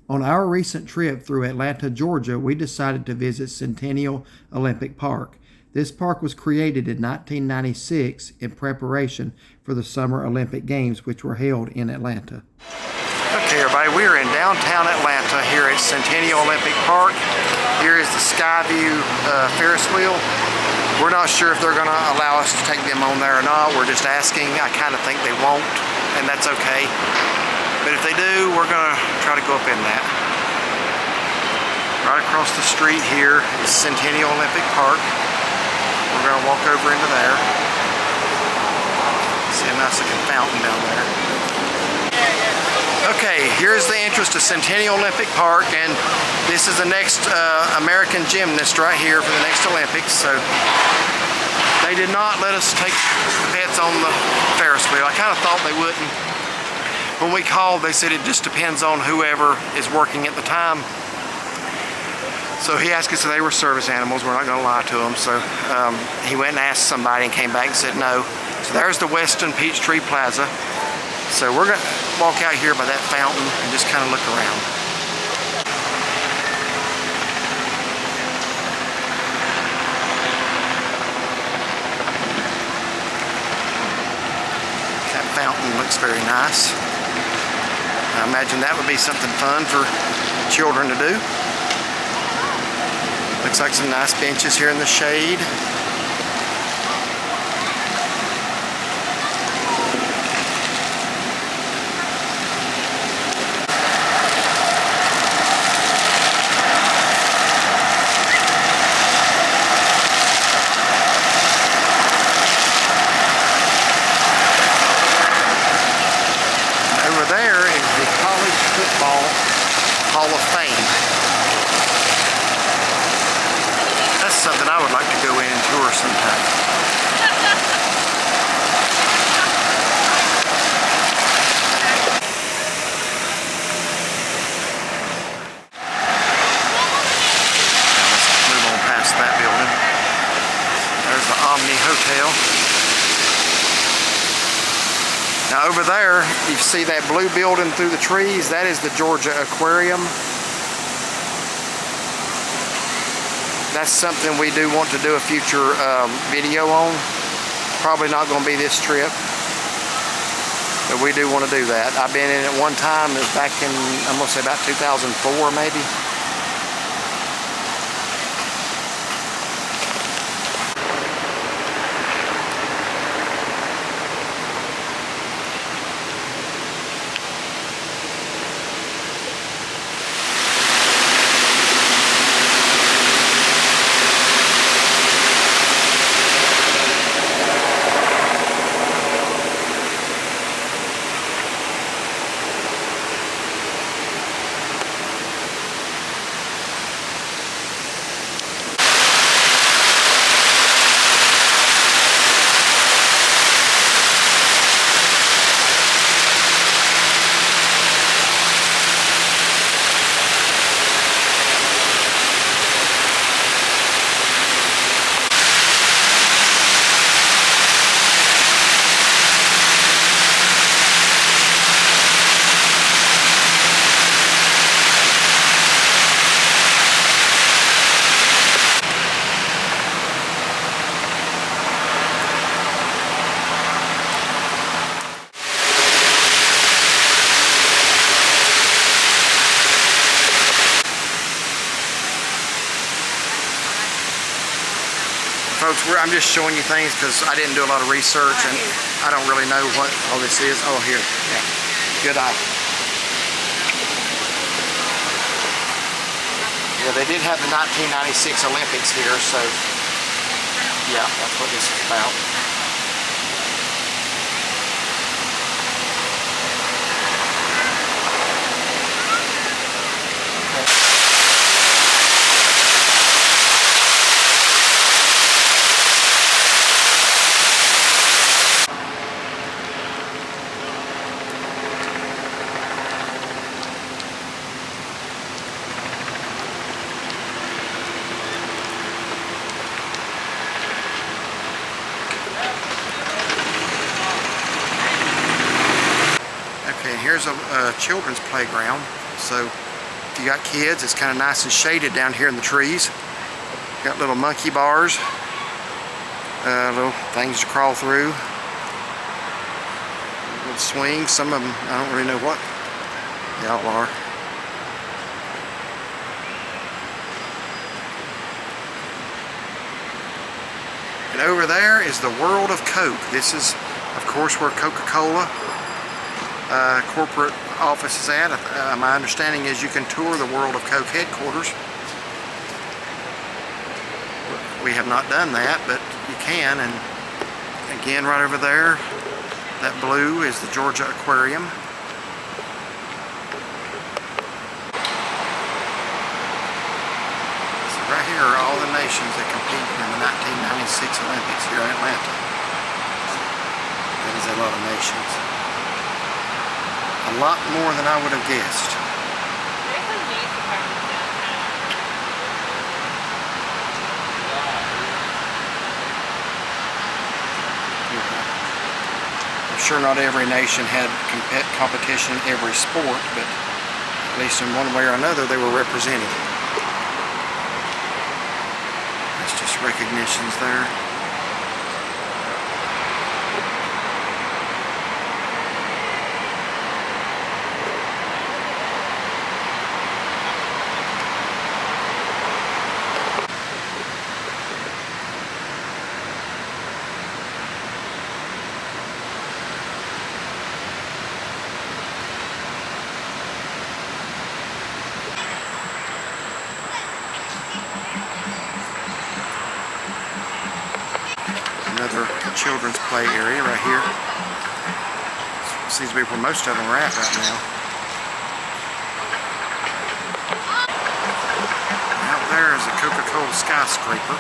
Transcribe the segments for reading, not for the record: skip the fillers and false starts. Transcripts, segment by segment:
On our recent trip through Atlanta, Georgia, we decided to visit Centennial Olympic Park. This park was created in 1996 in preparation for the Summer Olympic Games, which were held in Atlanta. Okay, everybody, we are in downtown Atlanta here at Centennial Olympic Park. Here is the Skyview Ferris wheel. We're not sure if they're going to allow us to take them on there or not. We're just asking. I kind of think they won't, and that's okay. But if they do, we're going to try to go up in that. Right across the street here is Centennial Olympic Park. We're going to walk over into there. See a nice looking fountain down there. Okay, here's the entrance to Centennial Olympic Park, and this is the next American gymnast right here for the next Olympics. So they did not let us take pets on the Ferris wheel. I kind of thought they wouldn't. When we called, they said it just depends on whoever is working at the time. So he asked us if they were service animals. We're not going to lie to him. So he went and asked somebody and came back and said no. So there's the Weston Peachtree Plaza. So we're going to walk out here by that fountain and just kind of look around. That fountain looks very nice. I imagine that would be something fun for children to do. Looks like some nice benches here in the shade. Hall of Fame. That's something I would like to go in and tour sometime. Let's move on past that building. There's the Omni Hotel. Now over there, you see that blue building through the trees? That is the Georgia Aquarium. That's something we do want to do a future video on. Probably not going to be this trip, but we do want to do that. I've been in it one time. It was back in, I'm going to say about 2004 maybe. Folks, I'm just showing you things because I didn't do a lot of research and I don't really know what all this is. Oh, here. Yeah. Good eye. Yeah, they did have the 1996 Olympics here, so yeah, that's what this is about. Here's a children's playground. So If you got kids, it's kind of nice and shaded down here in the trees. Got little monkey bars, little things to crawl through, little swings. Some of them, I don't really know what they all are. And over there is the World of Coke. This is, of course, where Coca-Cola corporate office is at. My understanding is you can tour the World of Coke headquarters. We have not done that, but you can. And again, right over there, that blue is the Georgia Aquarium. So right here are all the nations that competed in the 1996 Olympics here in Atlanta. That is a lot of nations. A lot more than I would have guessed. I'm sure not every nation had competition in every sport, but at least in one way or another they were represented. That's just recognitions there. Another children's play area right here. Seems to be where most of them are at right now. Out there is a Coca-Cola skyscraper.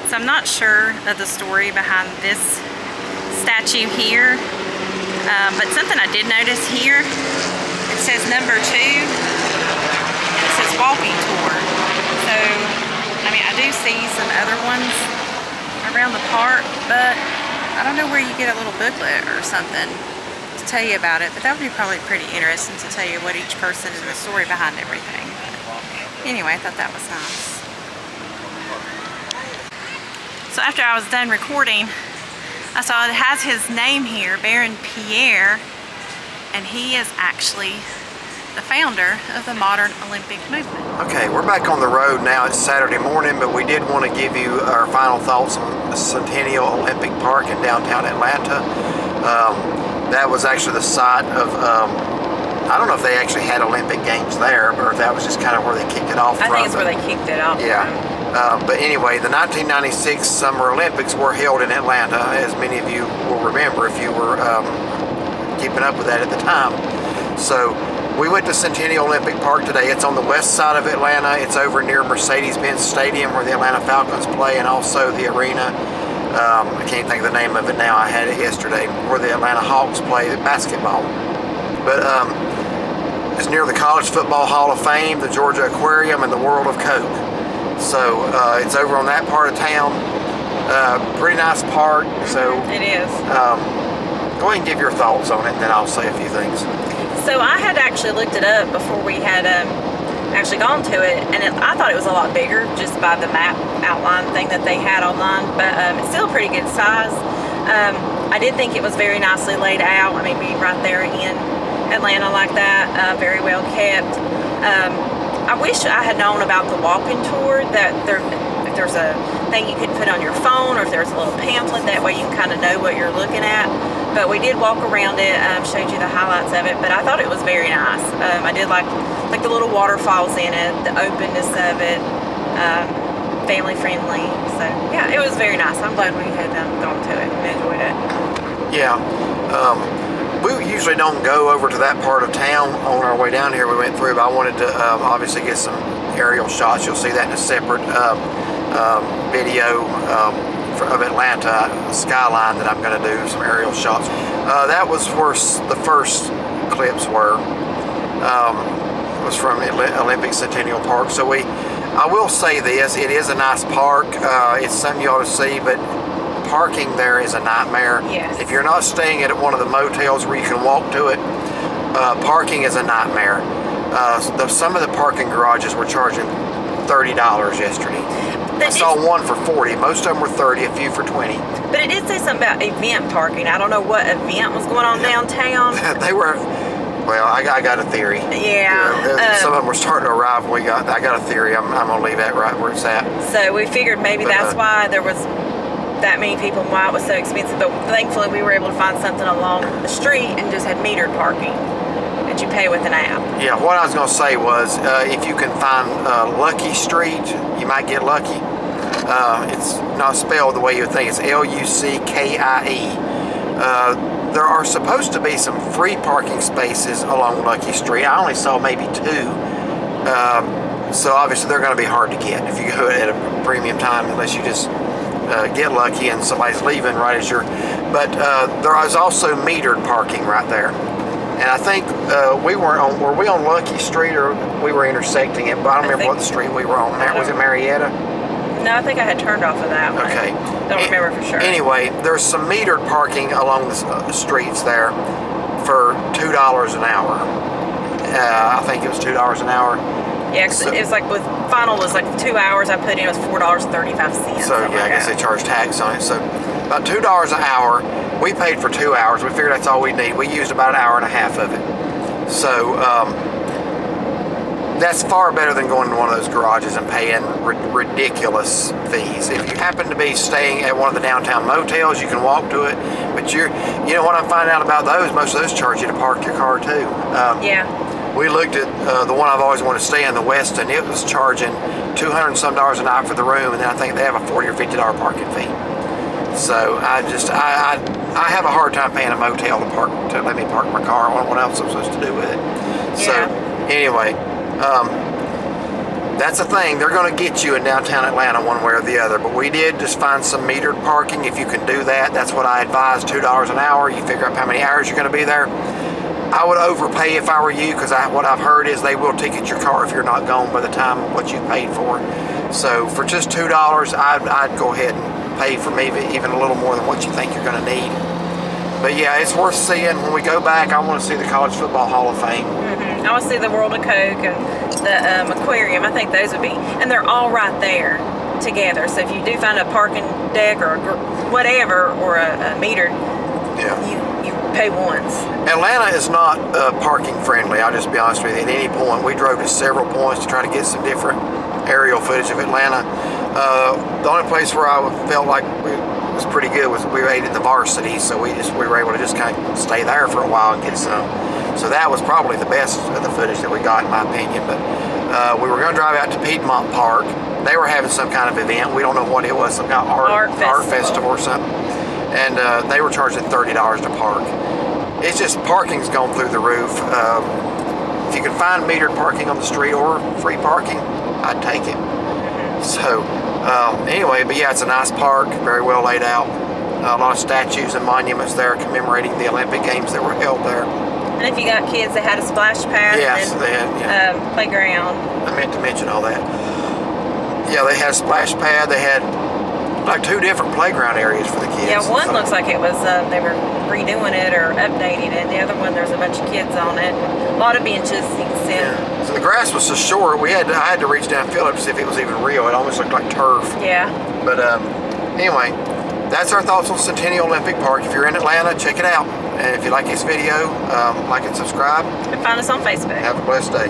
So I'm not sure of the story behind this statue here, but something I did notice here, it says number 2, it says walking tour. So, I mean, I do see some other ones around the park, but I don't know where you get a little booklet or something to tell you about it, but that would be probably pretty interesting to tell you what each person and the story behind everything. But anyway, I thought that was nice. So after I was done recording, I saw it has his name here, Baron Pierre, and he is actually the founder of the modern Olympic movement. Okay, we're back on the road now. It's Saturday morning, but we did want to give you our final thoughts on the Centennial Olympic Park in downtown Atlanta. That was actually the site of, I don't know if they actually had Olympic Games there, or if that was just kind of where they kicked it off. I think it's where they kicked it off. Yeah. But anyway, the 1996 Summer Olympics were held in Atlanta, as many of you will remember if you were keeping up with that at the time. So we went to Centennial Olympic Park today. It's on the west side of Atlanta. It's over near Mercedes-Benz Stadium where the Atlanta Falcons play, and also the arena. I can't think of the name of it now. I had it yesterday, where the Atlanta Hawks play basketball. But it's near the College Football Hall of Fame, the Georgia Aquarium, and the World of Coke. So it's over on that part of town. Pretty nice park. So it is. Go ahead and give your thoughts on it, and then I'll say a few things. So I had actually looked it up before we had actually gone to it, and I thought it was a lot bigger just by the map outline thing that they had online, but it's still a pretty good size. I did think it was very nicely laid out. I mean, being right there in Atlanta like that, very well kept. I wish I had known about the walking tour, that if there's a thing you could put on your phone, or if there's a little pamphlet, that way you can kind of know what you're looking at. But we did walk around it, showed you the highlights of it, but I thought it was very nice. I did like the little waterfalls in it, the openness of it, family friendly. So yeah, it was very nice. I'm glad we had gone to it and enjoyed it. Yeah. We usually don't go over to that part of town. On our way down here we went through, but I wanted to obviously get some aerial shots. You'll see that in a separate video of Atlanta skyline that I'm going to do, some aerial shots. That was where the first clips were. Was from Olympic Centennial Park. So I will say this, it is a nice park. It's something you ought to see, but parking there is a nightmare. Yes. If you're not staying at one of the motels where you can walk to it, parking is a nightmare. Some of the parking garages were charging $30 yesterday. I saw one for 40. Most of them were 30, a few for 20. But it did say something about event parking. I don't know what event was going on downtown. They were, well, I got a theory. Yeah. Some of them were starting to arrive. I got a theory. I'm going to leave that right where it's at. So we figured maybe that's why there was that many people and why it was so expensive. But thankfully we were able to find something along the street and just had metered parking that you pay with an app. Yeah, what I was going to say was if you can find Lucky Street, you might get lucky. It's not spelled the way you would think. It's Luckie. There are supposed to be some free parking spaces along Lucky Street. I only saw maybe 2. So obviously they're going to be hard to get if you go at a premium time, unless you just get lucky and somebody's leaving right as you're. But there is also metered parking right there. And I think were we on Lucky Street or we were intersecting it? But I don't remember what the street we were on. Was it Marietta? No, I think I had turned off of that one. Okay. Don't remember for sure. Anyway, there's some metered parking along the streets there for $2 an hour. I think it was $2 an hour. Yeah, because it was like with final was like 2 hours I put in, it was $4.35. So yeah, I guess they charge tax on it. So about $2 an hour. We paid for 2 hours. We figured that's all we need. We used about an hour and a half of it. So that's far better than going to one of those garages and paying ridiculous fees. If you happen to be staying at one of the downtown motels, you can walk to it. But you know what I'm finding out about those? Most of those charge you to park your car too. Yeah. We looked at the one I've always wanted to stay in, the Westin. It was charging $200 and some a night for the room, and then I think they have a $40 or $50 parking fee. So I have a hard time paying a motel to let me park my car. I don't know what else I'm supposed to do with it. Yeah. So anyway, that's the thing. They're going to get you in downtown Atlanta one way or the other. But we did just find some metered parking. If you can do that, that's what I advise. $2 an hour. You figure out how many hours you're going to be there. I would overpay if I were you, because what I've heard is they will ticket your car if you're not gone by the time what you paid for. So for just $2, I'd go ahead and pay for maybe even a little more than what you think you're going to need. But yeah, it's worth seeing. When we go back, I want to see the College Football Hall of Fame. I want to see the World of Coke and the aquarium. I think those would be, and they're all right there together. So if you do find a parking deck or whatever, or a meter, you pay once. Atlanta is not parking friendly. I'll just be honest with you. At any point, we drove to several points to try to get some different aerial footage of Atlanta. The only place where I felt like was pretty good was we ate at the Varsity, so we were able to just kind of stay there for a while and get some. So that was probably the best of the footage that we got, in my opinion. But we were going to drive out to Piedmont Park. They were having some kind of event. We don't know what it was, some kind of art festival or something. And they were charging $30 to park. It's just parking's gone through the roof. If you can find metered parking on the street or free parking, I'd take it. So anyway, but yeah, it's a nice park, very well laid out. A lot of statues and monuments there commemorating the Olympic Games that were held there. And if you got kids, they had a splash pad. Yes, and they had, playground. I meant to mention all that. Yeah, they had a splash pad. They had like 2 different playground areas for the kids. Yeah, one looks like it was they were redoing it or updating it. The other one, there's a bunch of kids on it. A lot of benches you can sit. Yeah. So the grass was so short, I had to reach down and feel it to see if it was even real. It almost looked like turf. Yeah. But anyway, that's our thoughts on Centennial Olympic Park. If you're in Atlanta, check it out. And if you like this video, like and subscribe. And find us on Facebook. Have a blessed day.